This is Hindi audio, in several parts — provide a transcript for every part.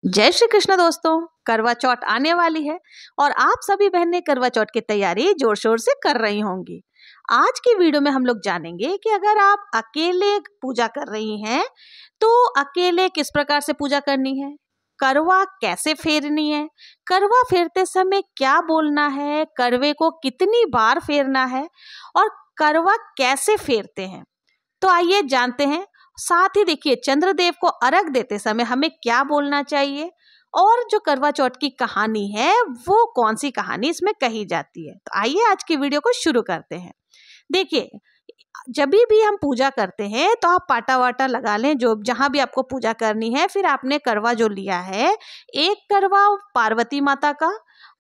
जय श्री कृष्ण दोस्तों। करवा चौथ आने वाली है और आप सभी बहनें करवा चौथ की तैयारी जोर शोर से कर रही होंगी। आज की वीडियो में हम लोग जानेंगे कि अगर आप अकेले पूजा कर रही हैं तो अकेले किस प्रकार से पूजा करनी है, करवा कैसे फेरनी है, करवा फेरते समय क्या बोलना है, करवे को कितनी बार फेरना है और करवा कैसे फेरते हैं। तो आइए जानते हैं। साथ ही देखिए चंद्रदेव को अर्घ देते समय हमें क्या बोलना चाहिए और जो करवा चौथ की कहानी है वो कौन सी कहानी इसमें कही जाती है। तो आइए आज की वीडियो को शुरू करते हैं। देखिए जब भी हम पूजा करते हैं तो आप पाटा वाटा लगा लें, जो जहां भी आपको पूजा करनी है। फिर आपने करवा जो लिया है, एक करवा पार्वती माता का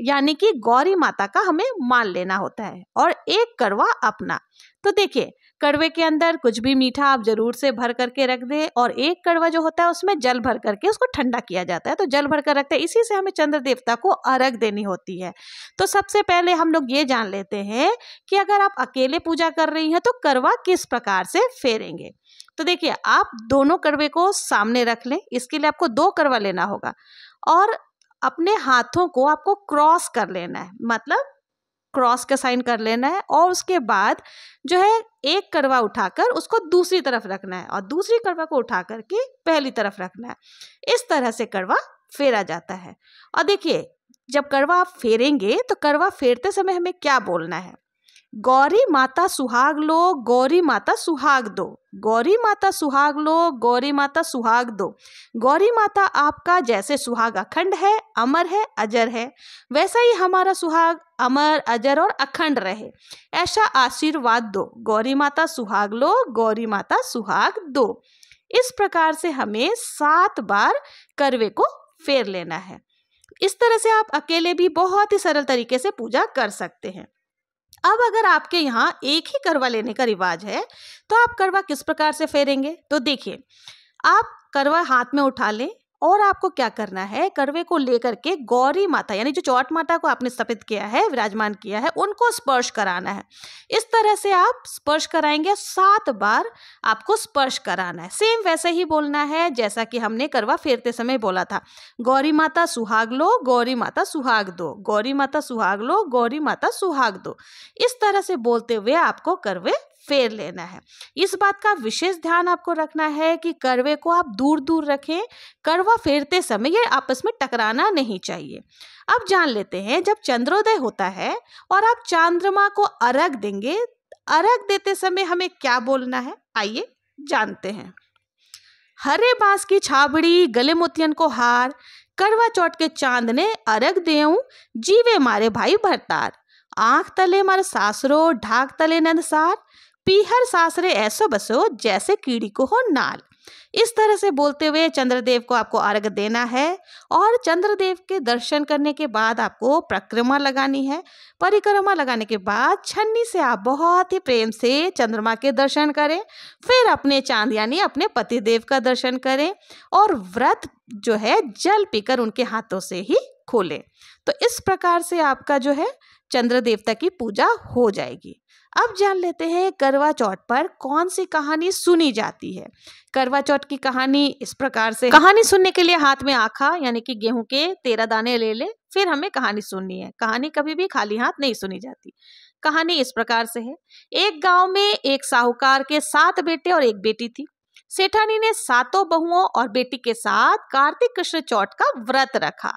यानी कि गौरी माता का हमें मान लेना होता है और एक करवा अपना। तो देखिए कड़वे के अंदर कुछ भी मीठा आप जरूर से भर करके रख दें और एक कड़वा जो होता है उसमें जल भर करके उसको ठंडा किया जाता है। तो जल भर कर रखते हैं, इसी से हमें चंद्र देवता को अर्घ देनी होती है। तो सबसे पहले हम लोग ये जान लेते हैं कि अगर आप अकेले पूजा कर रही हैं तो करवा किस प्रकार से फेरेंगे। तो देखिए आप दोनों करवे को सामने रख लें। इसके लिए आपको 2 करवा लेना होगा और अपने हाथों को आपको क्रॉस कर लेना है, मतलब क्रॉस का साइन कर लेना है। और उसके बाद जो है एक करवा उठाकर उसको दूसरी तरफ रखना है और दूसरी करवा को उठा करके पहली तरफ रखना है। इस तरह से करवा फेरा जाता है। और देखिए जब करवा आप फेरेंगे तो करवा फेरते समय हमें क्या बोलना है, गौरी माता सुहाग लो, गौरी माता सुहाग दो, गौरी माता सुहाग लो, गौरी माता सुहाग दो। गौरी माता आपका जैसे सुहाग अखंड है, अमर है, अजर है, वैसा ही हमारा सुहाग अमर, अजर और अखंड रहे, ऐसा आशीर्वाद दो। गौरी माता सुहाग लो, गौरी माता सुहाग दो। इस प्रकार से हमें 7 बार करवे को फेर लेना है। इस तरह से आप अकेले भी बहुत ही सरल तरीके से पूजा कर सकते हैं। अब अगर आपके यहाँ एक ही करवा लेने का रिवाज है तो आप करवा किस प्रकार से फेरेंगे। तो देखिए आप करवा हाथ में उठा लें और आपको क्या करना है, करवे को लेकर के गौरी माता यानी जो चौथ माता को आपने स्थापित किया है, विराजमान किया है, उनको स्पर्श कराना है। इस तरह से आप स्पर्श कराएंगे, 7 बार आपको स्पर्श कराना है। सेम वैसे ही बोलना है जैसा कि हमने करवा फेरते समय बोला था, गौरी माता सुहाग लो, गौरी माता सुहाग दो, गौरी माता सुहाग लो, गौरी माता सुहाग दो। इस तरह से बोलते हुए आपको करवे फेर लेना है। इस बात का विशेष ध्यान आपको रखना है कि करवे को आप दूर दूर रखें। करवा फेरते समय ये आपस में टकराना नहीं चाहिए। अब जान लेते हैं जब चंद्रोदय होता है और आप चंद्रमा को अर्घ देंगे, अर्घ देते समय हमें क्या बोलना है, आइए जानते हैं। हरे बांस की छाबड़ी, गले मोतियन को हार, करवा चौथ के चांद ने अर्घ देऊं, जीवे मारे भाई भरतार, आंख तले मारे सासरो, ढाक तले नंदसार, पीहर सासरे ऐसो बसो, जैसे कीड़ी को हो नाल। इस तरह से बोलते हुए चंद्रदेव को आपको अर्घ देना है और चंद्रदेव के दर्शन करने के बाद आपको परिक्रमा लगानी है। परिक्रमा लगाने के बाद छन्नी से आप बहुत ही प्रेम से चंद्रमा के दर्शन करें, फिर अपने चांद यानी अपने पतिदेव का दर्शन करें और व्रत जो है जल पीकर उनके हाथों से ही खोलें। तो इस प्रकार से आपका जो है चंद्र देवता की पूजा हो जाएगी। अब जान लेते हैं करवा चौथ पर कौन सी कहानी सुनी जाती है। करवा चौथ की कहानी इस प्रकार से, कहानी सुनने के लिए हाथ में आखा यानी कि गेहूं के 13 दाने ले ले, फिर हमें कहानी सुननी है। कहानी कभी भी खाली हाथ नहीं सुनी जाती। कहानी इस प्रकार से है। एक गांव में एक साहूकार के 7 बेटे और 1 बेटी थी। सेठानी ने 7 बहुओं और बेटी के साथ कार्तिक कृष्ण चौथ का व्रत रखा।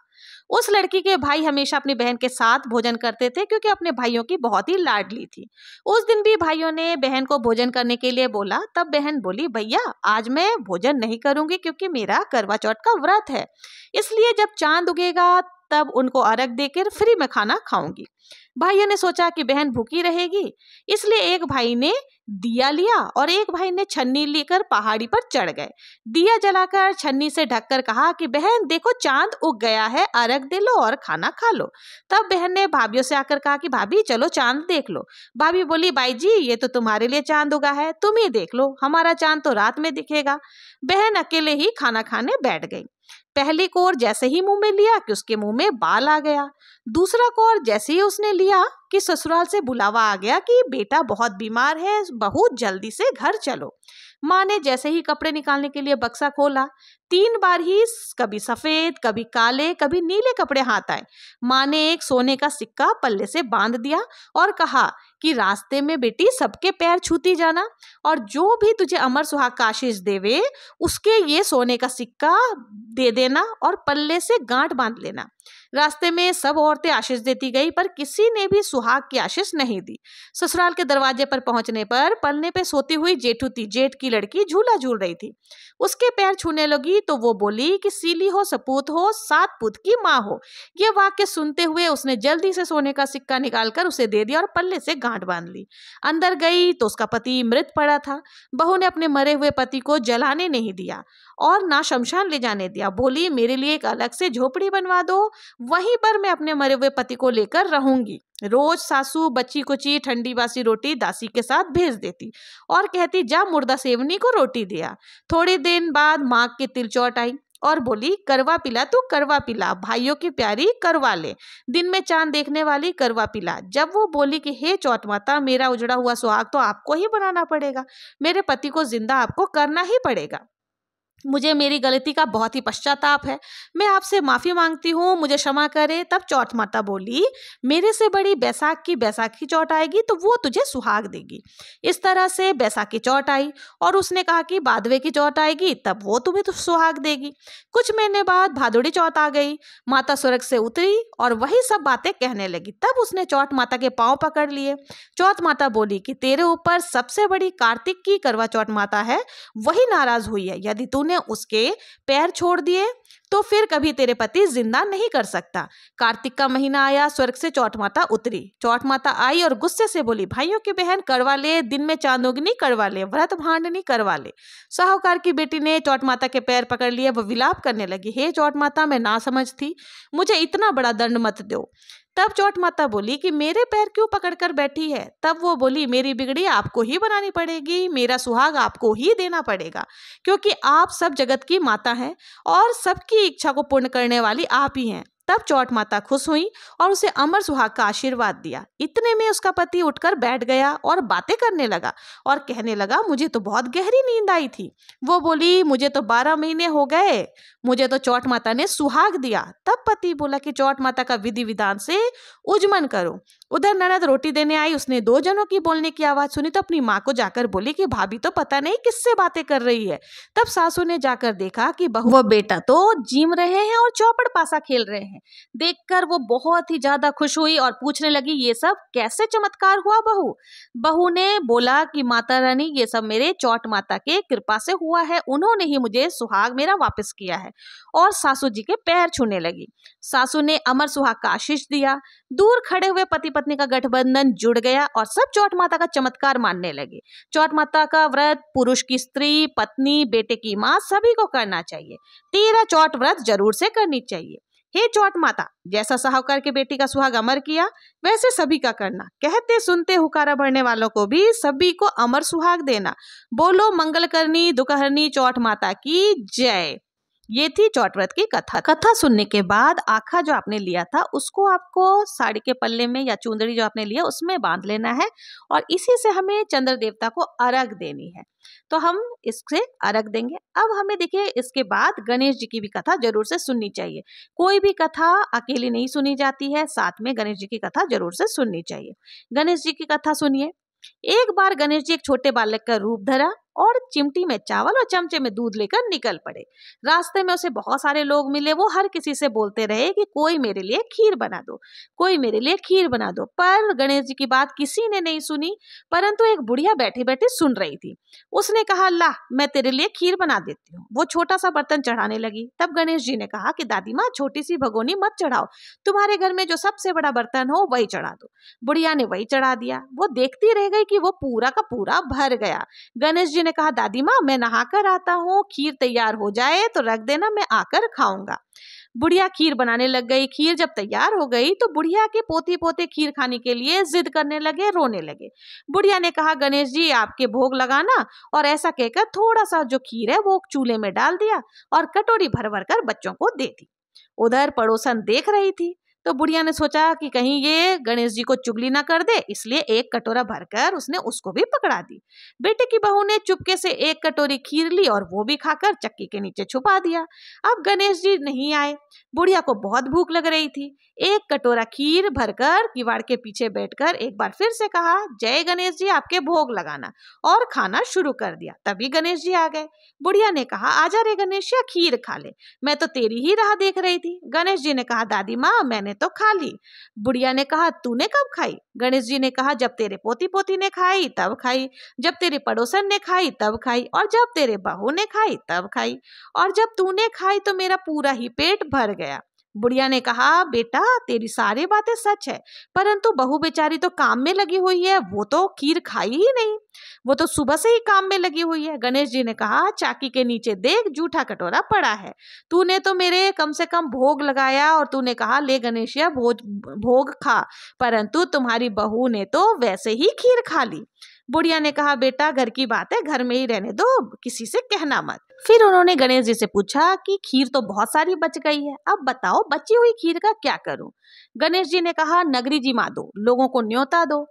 उस लड़की के भाई हमेशा अपनी बहन के साथ भोजन करते थे क्योंकि अपने भाइयों की बहुत ही लाडली थी। उस दिन भी भाइयों ने बहन को भोजन करने के लिए बोला। तब बहन बोली, भैया आज मैं भोजन नहीं करूंगी क्योंकि मेरा करवा चौथ का व्रत है, इसलिए जब चांद उगेगा तब उनको अर्घ देकर फ्री में खाना खाऊंगी। भाइयों ने सोचा कि बहन भूखी रहेगी, इसलिए एक भाई ने दिया लिया और एक भाई ने छन्नी लेकर पहाड़ी पर चढ़ गए। दिया जलाकर छन्नी से ढककर कहा कि बहन देखो चांद उग गया है, अर्घ दे लो और खाना खा लो। तब बहन ने भाभियों से आकर कहा कि भाभी चलो चांद देख लो। भाभी बोली, बाई जी ये तो तुम्हारे लिए चांद उगा है, तुम ही देख लो, हमारा चांद तो रात में दिखेगा। बहन अकेले ही खाना खाने बैठ गई। पहली कोर जैसे ही मुंह में लिया कि उसके मुंह में बाल आ गया। दूसरा कोर जैसे ही उसने लिया कि ससुराल से बुलावा आ गया कि बेटा बहुत बीमार है, बहू जल्दी से घर चलो। माँ ने जैसे ही कपड़े निकालने के लिए बक्सा खोला, 3 बार ही कभी सफेद, कभी काले, कभी नीले कपड़े हाथ आए। माँ ने एक सोने का सिक्का पल्ले से बांध दिया और कहा कि रास्ते में बेटी सबके पैर छूती जाना, और जो भी तुझे अमर सुहाग का आशीष देवे उसके ये सोने का सिक्का दे देना और पल्ले से गांठ बांध लेना। रास्ते में सब औरतें आशीष देती गई पर किसी ने भी सुहाग की आशीष नहीं दी। ससुराल के दरवाजे पर पहुंचने पर पलने पे सोती हुई जेठू थी, जेठ की लड़की झूला झूल रही थी। उसके पैर छूने लगी तो वो बोली कि सीली हो सपूत हो, 7 पुत की माँ हो। ये वाक्य सुनते हुए उसने जल्दी से सोने का सिक्का निकालकर उसे दे दिया और पल्ले से गांठ बांध ली। अंदर गई तो उसका पति मृत पड़ा था। बहू ने अपने मरे हुए पति को जलाने नहीं दिया और ना शमशान ले जाने दिया। बोली मेरे लिए एक अलग से झोपड़ी बनवा दो, वहीं पर मैं अपने मरे हुए पति को लेकर रहूंगी। रोज सासू बच्ची कुची ठंडी बासी रोटी दासी के साथ भेज देती और कहती जा मुर्दा सेवनी को रोटी दिया। थोड़ी दिन बाद माँ की तिलचौट आई और बोली करवा पिला तू करवा पिला, भाइयों की प्यारी करवा ले, दिन में चांद देखने वाली करवा पिला। जब वो बोली कि हे चौथ माता, मेरा उजड़ा हुआ सुहाग तो आपको ही बनाना पड़ेगा, मेरे पति को जिंदा आपको करना ही पड़ेगा, मुझे मेरी गलती का बहुत ही पश्चाताप है, मैं आपसे माफी मांगती हूँ, मुझे क्षमा करे। तब चौथ माता बोली मेरे से बड़ी बैसाख की बैसाखी चौथ आएगी तो वो तुझे सुहाग देगी। इस तरह से बैसाखी चौथ आई और उसने कहा कि भादवे की चौथ आएगी तब वो तुम्हें तो सुहाग देगी। कुछ महीने बाद भादुड़ी चौथ आ गई। माता स्वर्ग से उतरी और वही सब बातें कहने लगी। तब उसने चौथ माता के पांव पकड़ लिए। चौथ माता बोली कि तेरे ऊपर सबसे बड़ी कार्तिक की करवा चौथ माता है, वही नाराज हुई है। यदि तूने उसके पैर छोड़ दिए तो फिर कभी तेरे पति जिंदा नहीं कर सकता। कार्तिक का महीना आया, स्वर्ग से चौथ माता उतरी। चौथ माता आई और गुस्से से बोली भाइयों की बहन करवा ले, दिन में चांदोगनी करवा ले, व्रत भांडनी करवा ले। साहूकार की बेटी ने चौथ माता के पैर पकड़ लिए। वह विलाप करने लगी, हे चौथ माता, मैं ना समझ थी, मुझे इतना बड़ा दंड मत दो। तब चौथ माता बोली कि मेरे पैर क्यों पकड़कर बैठी है। तब वो बोली मेरी बिगड़ी आपको ही बनानी पड़ेगी, मेरा सुहाग आपको ही देना पड़ेगा, क्योंकि आप सब जगत की माता हैं और सबकी इच्छा को पूर्ण करने वाली आप ही हैं। तब चौथ माता खुश हुई और उसे अमर सुहाग का आशीर्वाद दिया। इतने में उसका पति उठकर बैठ गया और बातें करने लगा और कहने लगा मुझे तो बहुत गहरी नींद आई थी। वो बोली मुझे तो 12 महीने हो गए, मुझे तो चौथ माता ने सुहाग दिया। तब पति बोला कि चौथ माता का विधि विधान से उजमन करो। उधर ननद रोटी देने आई, उसने 2 जनों की बोलने की आवाज सुनी तो अपनी माँ को जाकर बोली कि भाभी तो पता नहीं किससे बातें कर रही है। तब सासू ने जाकर देखा कि बहू व बेटा तो जीम रहे हैं और चौपड़ पासा खेल रहे हैं। देखकर वो बहुत ही ज्यादा खुश हुई और पूछने लगी ये सब कैसे चमत्कार हुआ बहू। बहू ने बोला कि माता रानी ये सब मेरे चौथ माता के कृपा से हुआ है, उन्होंने ही मुझे सुहाग मेरा वापस किया है। और सासू जी के पैर छूने लगी। सासू ने अमर सुहाग का आशीष दिया। दूर खड़े हुए पति पत्नी का गठबंधन जुड़ गया और सब चौथ माता का चमत्कार मानने लगे। चौथ माता का व्रत पुरुष की स्त्री, पत्नी, बेटे की माँ सभी को करना चाहिए। 13 चौथ व्रत जरूर से करनी चाहिए। हे चौथ माता, जैसा साहूकार के बेटी का सुहाग अमर किया वैसे सभी का करना। कहते सुनते हुकारा भरने वालों को भी सभी को अमर सुहाग देना। बोलो मंगल करनी दुखहरनी चौथ माता की जय। ये थी चौथ व्रत की कथा। कथा सुनने के बाद आखा जो आपने लिया था उसको आपको साड़ी के पल्ले में या चुंदड़ी जो आपने लिया उसमें बांध लेना है और इसी से हमें चंद्र देवता को अर्घ देनी है। तो हम इससे अर्घ देंगे। अब हमें देखिए इसके बाद गणेश जी की भी कथा जरूर से सुननी चाहिए। कोई भी कथा अकेली नहीं सुनी जाती है, साथ में गणेश जी की कथा जरूर से सुननी चाहिए। गणेश जी की कथा सुनिए। एक बार गणेश जी एक छोटे बालक का रूप धरा और चिमटी में चावल और चमचे में दूध लेकर निकल पड़े। रास्ते में उसे बहुत सारे लोग मिले। वो हर किसी से बोलते रहे कि कोई मेरे लिए खीर बना दो, कोई मेरे लिए खीर बना दो। पर गणेश जी की बात किसी ने नहीं सुनी, परंतु एक बुढ़िया बैठी बैठी सुन रही थी। उसने कहा ला मैं तेरे लिए खीर बना देती हूँ। वो छोटा सा बर्तन चढ़ाने लगी। तब गणेश जी ने कहा कि दादी माँ छोटी सी भगोनी मत चढ़ाओ, तुम्हारे घर में जो सबसे बड़ा बर्तन हो वही चढ़ा दो। बुढ़िया ने वही चढ़ा दिया। वो देखती रह गई कि वो पूरा का पूरा भर गया। गणेश जी जी ने कहा दादी माँ मैं नहाकर आता हूँ, खीर तैयार हो जाए तो रख देना, मैं आकर खाऊंगा। बुढ़िया खीर बनाने लग गई। खीर जब तैयार हो गई तो बुढ़िया के पोती पोते खीर खाने के लिए जिद करने लगे, रोने लगे। बुढ़िया ने कहा गणेश जी आपके भोग लगाना, और ऐसा कहकर थोड़ा सा जो खीर है वो चूल्हे में डाल दिया और कटोरी भर भर कर बच्चों को दे दी। उधर पड़ोसन देख रही थी तो बुढ़िया ने सोचा कि कहीं ये गणेश जी को चुगली ना कर दे, इसलिए एक कटोरा भरकर उसने उसको भी पकड़ा दी। बेटे की बहू ने चुपके से एक कटोरी खीर ली और वो भी खाकर चक्की के नीचे छुपा दिया। अब गणेश जी नहीं आए। बुढ़िया को बहुत भूख लग रही थी। एक कटोरा खीर भरकर किवाड़ के पीछे बैठकर एक बार फिर से कहा जय गणेश जी आपके भोग लगाना, और खाना शुरू कर दिया। तभी गणेश जी आ गए। बुढ़िया ने कहा आजा रे गणेश खीर खा ले, मैं तो तेरी ही राह देख रही थी। गणेश जी ने कहा दादी माँ मैंने तो खा ली। बुढ़िया ने कहा तूने कब खाई? गणेश जी ने कहा जब तेरे पोती पोती ने खाई तब खाई, जब तेरे पड़ोसन ने खाई तब खाई, और जब तेरे बहू ने खाई तब खाई, और जब तूने खाई तो मेरा पूरा ही पेट भर गया। बुढ़िया ने कहा बेटा तेरी सारी बातें सच है, परंतु बहू बेचारी तो काम में लगी हुई है, वो तो खीर खाई ही नहीं, वो तो सुबह से ही काम में लगी हुई है। गणेश जी ने कहा चाकी के नीचे देख जूठा कटोरा पड़ा है, तूने तो मेरे कम से कम भोग लगाया और तूने कहा ले गणेशिया भोग खा, परंतु तुम्हारी बहू ने तो वैसे ही खीर खा ली। बुढ़िया ने कहा बेटा घर की बात है, घर में ही रहने दो, किसी से कहना मत। फिर उन्होंने गणेश जी से पूछा कि खीर तो बहुत सारी बच गई है, अब बताओ बची हुई खीर का क्या करूं? गणेश जी ने कहा नगरी जिमा दो, लोगों को न्योता दो।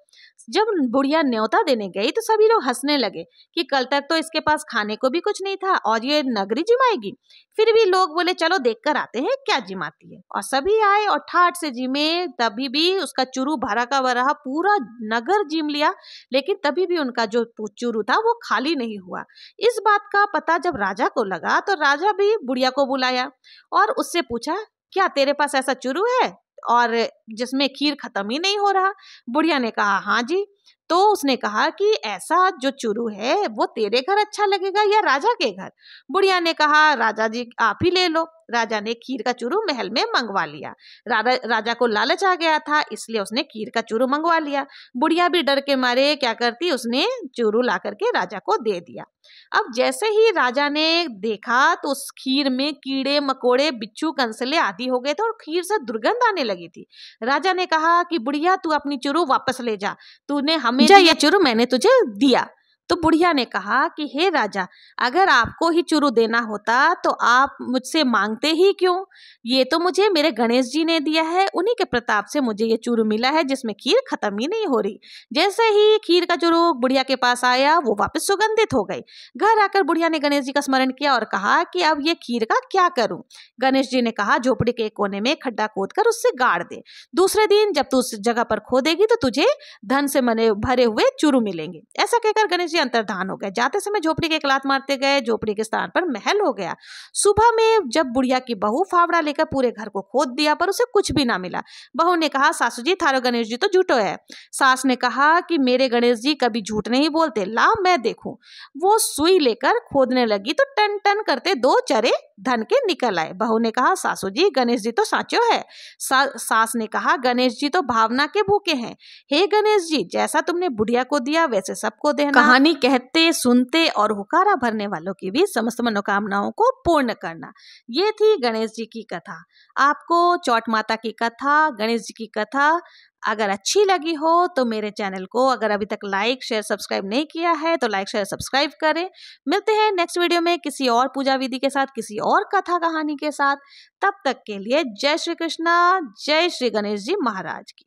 जब बुढ़िया न्योता देने गई तो सभी लोग हंसने लगे कि कल तक तो इसके पास खाने को भी कुछ नहीं था और ये नगरी जिमाएगी। फिर भी लोग बोले चलो देखकर आते हैं क्या जिमाती है, और सभी आए और ठाट से जिमे। तभी भी उसका चुरू भरा का भरा पूरा नगर जिम लिया, लेकिन तभी भी उनका जो चुरू था वो खाली नहीं हुआ। इस बात का पता जब राजा को लगा तो राजा भी बुढ़िया को बुलाया और उससे पूछा क्या तेरे पास ऐसा चुरू है और जिसमें खीर खत्म ही नहीं हो रहा? बुढ़िया ने कहा हाँ जी। तो उसने कहा कि ऐसा जो चुरू है वो तेरे घर अच्छा लगेगा या राजा के घर? बुढ़िया ने कहा राजा जी आप ही ले लो। राजा ने खीर का चूरू महल में मंगवा लिया। राजा को लालच आ गया था, इसलिए उसने खीर का चूरू मंगवा लिया। बुढ़िया भी डर के मारे क्या करती, उसने चूरू ला करके राजा को दे दिया। अब जैसे ही राजा ने देखा तो उस खीर में कीड़े मकोड़े बिच्छू कंसले आदि हो गए थे और खीर से दुर्गंध आने लगी थी। राजा ने कहा कि बुढ़िया तू अपनी चूरू वापस ले जा, तूने हमें ये चूरू मैंने तुझे दिया। तो बुढ़िया ने कहा कि हे राजा, अगर आपको ही चूरू देना होता तो आप मुझसे मांगते ही क्यों? ये तो मुझे मेरे गणेश जी ने दिया है, उन्हीं के प्रताप से मुझे ये चूरू मिला है जिसमें खीर खत्म ही नहीं हो रही। जैसे ही खीर का चूरू बुढ़िया के पास आया वो वापस सुगंधित हो गई। घर आकर बुढ़िया ने गणेश जी का स्मरण किया और कहा कि अब ये खीर का क्या करूं? गणेश जी ने कहा झोपड़ी के एक कोने में खड्डा खोद कर उससे गाड़ दे। दूसरे दिन जब तू उस जगह पर खोदेगी तो तुझे धन से भरे हुए चूरू मिलेंगे। ऐसा कहकर गणेश जी अंतर्धान हो गए। जाते समय झोपड़ी के एक लात मारते गए, झोपड़ी के स्थान पर महल हो गया। सुबह में जब बुढ़िया की बहू फावड़ा लेकर पूरे घर को खोद दिया पर उसे कुछ भी ना मिला। बहू ने कहा सासू जी थारो गणेश जी तो झूठो है। सास ने कहा कि मेरे गणेश जी कभी झूठ नहीं बोलते, लाओ मैं देखूं। वो सुई लेकर खोदने लगी तो टन टन करते 2 चरे धन के निकल आए। बहू ने कहा सासू जी गणेश जी तो साचो है। सास ने कहा गणेश जी तो भावना के भूखे हैं। हे गणेश जी जैसा तुमने बुढ़िया को दिया वैसे सबको देना। कहानी कहते सुनते और हुकारा भरने वालों की भी समस्त मनोकामनाओं को पूर्ण करना। ये थी गणेश जी की कथा। आपको चौट माता की कथा, गणेश जी की कथा अगर अच्छी लगी हो तो मेरे चैनल को अगर अभी तक लाइक शेयर सब्सक्राइब नहीं किया है तो लाइक शेयर सब्सक्राइब करें। मिलते हैं नेक्स्ट वीडियो में किसी और पूजा विधि के साथ, किसी और कथा कहानी के साथ। तब तक के लिए जय श्री कृष्णा, जय श्री गणेश जी महाराज की।